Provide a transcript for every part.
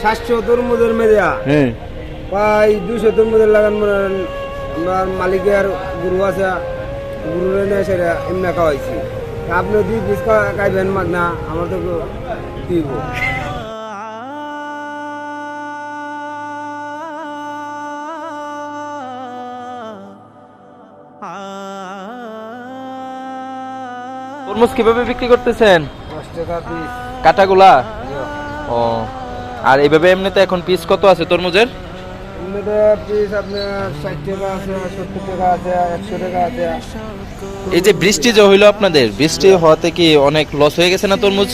700 তরমুজের মেজা হ্যাঁ প্রায় 200 তরমুজের লাগান আমার মালিকের গরু আছে, গরু এনে সেটা এমনি খাওয়াইছি। আপনি 2 পিস খাইবেন না, আমার তো দিব। তরমুজ কিভাবে বিক্রি করতেছেন? 10 টাকা পিস কাটাগুলা? ও, আর এইভাবে এমনিতে এখন পিস কত আছে তরমুজের? এমনিতে পিস আপনার 60 টাকা আছে, 70 টাকা আছে, 100 টাকা আছে। এই যে বৃষ্টি যে হইলো আপনাদের, বৃষ্টি হওয়াতে কি অনেক লস হয়ে গেছে না তরমুজ?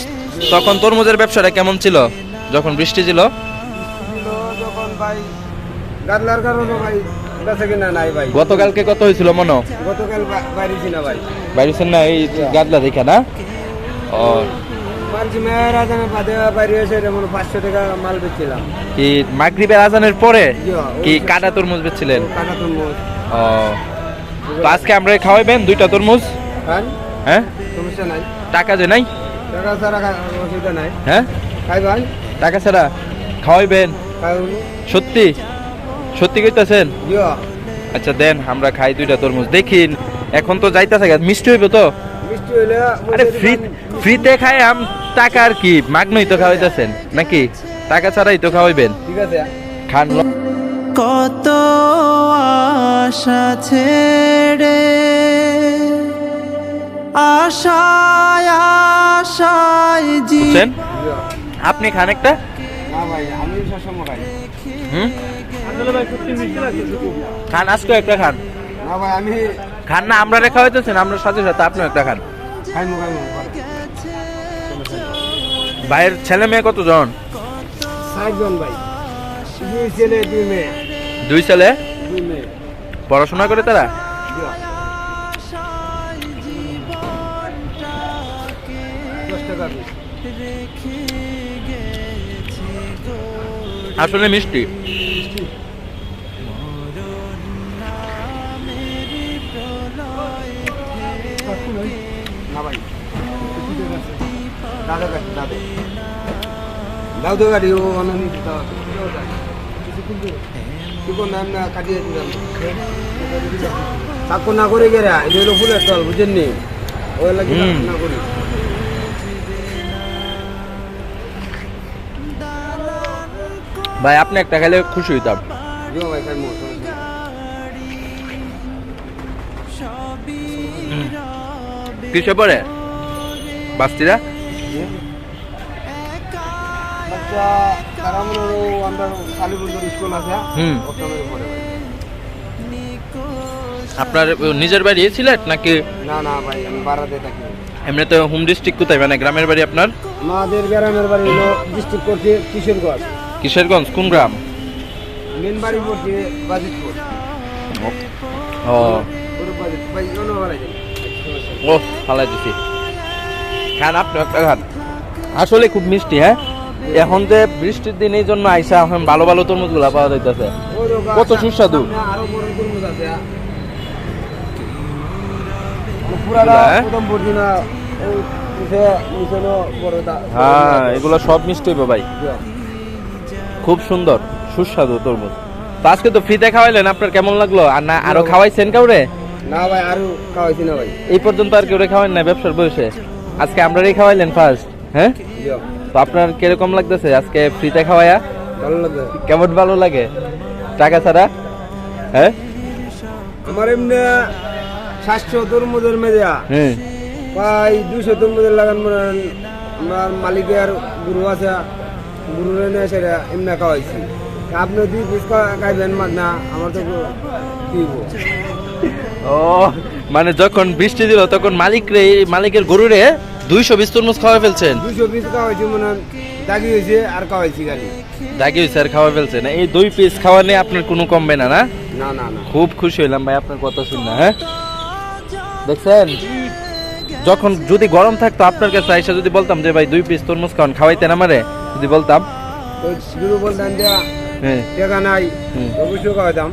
তখন তরমুজের ব্যবসাটা কেমন ছিল যখন বৃষ্টি ছিল? যখন ভাই গাদলার কারণে ভাই বেচা কিনা নাই ভাই। গতকালকে কত হয়েছিল মনে? গতকাল বাইরেছি না ভাই। বাইরেছেন না এই গাদলা দেখে না? ও, মালছি মেয়ের আজানের বাদে বাইরে এসে যেমন 500 টাকা মাল বেচছিলাম। কি মাগরিবের আজানের পরে জি, কি কাটা তরমুজ বেচছিলেন? কাটা তরমুজ। ও, তো আজকে আমরা খাওয়াইবেন 2টা তরমুজ? খান, হ্যাঁ, সমস্যা নাই। টাকা যে নাই? টাকা ছাড়া অসুবিধা নাই। হ্যাঁ, খাই ভাই, টাকা ছাড়া খাওয়াইবেন? খাই। সত্যি সত্যি কইতাছেন? জি, আচ্ছা দেন, আমরা খাই 2টা তরমুজ। দেখিন এখন তো যাইতাছে, মিষ্টি হইব তো? মিষ্টি হইলে আরে ফ্রিতে খাই আম, টাকা আর কি মাগনই তো খাওয়াইতাছেন নাকি? টাকা ছাড়াই তো খাওয়াইবেন। ঠিক আছে। খান। কত আশা ছেড়ে আশায় আশায় বুঝছেন? আপনি খান একটা। না ভাই, আমি সবসময় খাই। হুম, আসলে ভাই সত্যি মিষ্টি লাগছে। খান, আজকে একটা খান। না ভাই, আমি খান না, আমরা রেখা হইতেছেন, আমরা সাথে সাথে আপনিও একটা খান। খাইমু। ভাইয়ের ছেলে মেয়ে কতজন? 60 জন ভাই, 2 ছেলে 2 মেয়ে। 2 ছেলে? 2 মেয়ে। পড়াশোনা করে তারা? জি। 10 টাকা পিস। আসলে মিষ্টি। না ভাই, দাদা গাড়ি দাও তো গাড়ি ও অননি দিতে কি নাম না কাটিয়ে দিলাম। চাকু না করে গেরা এই হলো ফুলের তল, বুঝেন নি? ওই লাগি না করি। ভাই আপনি একটা খেলে খুশি হইতাম। জিও ভাই, খাইমু। কিসে পড়ে বাস্তিরা? বাচ্চা কারামুরও আমরা কালীপুজোর স্কুল আছে। হুম। ওখানে পড়ে ভাই। আপনার নিজের বাড়ি সিলেট নাকি? না না ভাই, আমি বারাতে থাকি। এমনিতে হোম ডিস্ট্রিক্ট কোথায়, মানে গ্রামের বাড়ি আপনার? আমাদের গ্রামের বাড়ি হলো ডিস্ট্রিক্ট করছে কিশোরগঞ্জ। কিশোরগঞ্জ কোন গ্রাম? মেন বাড়ি করছে বাজিতপুর। ও ভাই অন্য বাড়ি। ও, ফালাই দিছি। খান, আপনি একটা খান। আসলে খুব মিষ্টি। হ্যাঁ, এখন যে বৃষ্টির দিন এই জন্য আইসা এখন ভালো ভালো তরমুজ গুলা পাওয়া যাইতেছে। কত সুস্বাদু। আরো বড় তরমুজ আছে। পুরাটা প্রথম পড়ছি না, ওই মিশানো বড়টা। হ্যাঁ, এগুলো সব মিষ্টি হইব ভাই, খুব সুন্দর সুস্বাদু তরমুজ। তো আজকে তো ফ্রিতে খাওয়াইলেন, আপনার কেমন লাগলো? আর না আরো খাওয়াইছেন কাউরে? না ভাই, আরো খাওয়াইছি না ভাই। এই পর্যন্ত আর কেউ খাওয়াইন না ব্যবসার বয়সে? আজকে আমরাই খাওয়াইলেন ফার্স্ট। হ্যাঁ, তো আপনার কিরকম লাগতেছে আজকে ফ্রিতে খাওয়ায়া? ভালো লাগে। কেমন ভালো লাগে টাকা ছাড়া? হ্যাঁ, আমার এমনি 700 তরমুজের মেজা হ্যাঁ, প্রায় 200 তরমুজের লাগান আমার মালিকের গরু আছে, গরু এনে সেটা এমনি খাওয়াইছি। আপনি 2 পিস খাইবেন না, আমার তো দিব। ও মানে যখন বৃষ্টি দিল তখন মালিকের গরুরে 220 তরমুজ খাওয়া ফেলছেন? 200 পিস খাওয়াইছি, মানে দাগি হয়েছে আর খাওয়াইছি গাড়ি। দাগি হয়েছে আর খাওয়া ফেলছেন? এই 2 পিস খাওয়া নিয়ে আপনার কোনো কমবে না? না না না না, খুব খুশি হইলাম ভাই আপনার কথা শুনে। হ্যাঁ, দেখছেন, যখন যদি গরম থাকতো আপনার কাছে আইসা যদি বলতাম যে ভাই 2 পিস তরমুজ খাওয়ান, খাওয়াইতেন আমারে? যদি বলতাম ওই গুরু বলতেন যে হ্যাঁ, টাকা নাই, হুম। অবশ্যই খাওয়াইতাম।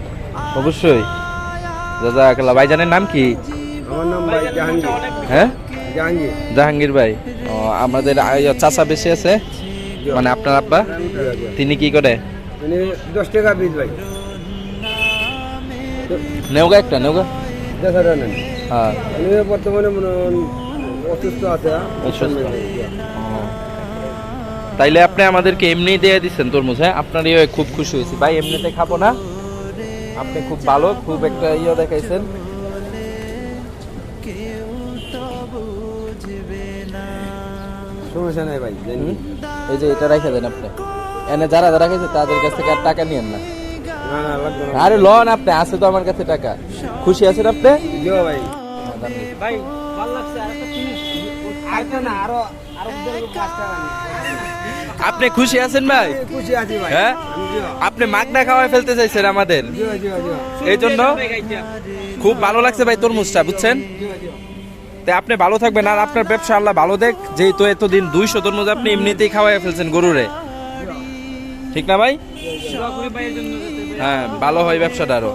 অবশ্যই। জাযাকাল্লাহ। ভাইজানের নাম কি? আমার নাম ভাই জাহাঙ্গীর। হ্যাঁ, জাহাঙ্গীর। জাহাঙ্গীর ভাই। ও, আমাদের চাচা বেশি আছে, জি। মানে আপনার আব্বা তিনি কি করে? মানে 10 টাকা পিস ভাই। নেওগা একটা নেওগা। 10,000 নেন। হ্যাঁ উনি বর্তমানে মনে হন অসুস্থ আছে। অসুস্থ। তাইলে আপনি আমাদেরকে এমনি দিয়ে দিচ্ছেন তরমুজ, হ্যাঁ আপনার ইয়ে খুব খুশি হয়েছি ভাই, এমনিতে খাবো না, আপনি খুব ভালো, খুব একটা ইয়ে দেখাইছেন। সমস্যা নাই ভাই, জানি। এই যে এটা রেখে দেন আপনি, এনে যারা যারা খাইছে তাদের কাছ থেকে আর টাকা নিয়েন না। না না লাগবে না। আরে লন আপনি, আছে তো আমার কাছে টাকা। খুশি আছেন আপনি? জি ভাই। ভাই ভালো লাগছে আর একটা জিনিস আইতো না আরো 5 টাকা নিন। আপনি খুশি আছেন ভাই? খুশি আছি ভাই। হ্যাঁ জি আপনি মাগনা খাওয়াই ফেলতে চাইছেন আমাদের, জি জি জি। এই জন্য খুব ভালো লাগছে ভাই তরমুজটা, বুঝছেন? তাই আপনি ভালো থাকবেন আর আপনার ব্যবসা আল্লাহ ভালো দেখ, যেহেতু এতদিন 200 তরমুজ আপনি এমনিতেই খাওয়াই ফেলছেন গরুরে, ঠিক না ভাই? দোয়া করি ভাইয়ের জন্য যাতে হ্যাঁ ভালো হয় ব্যবসাটা আরো।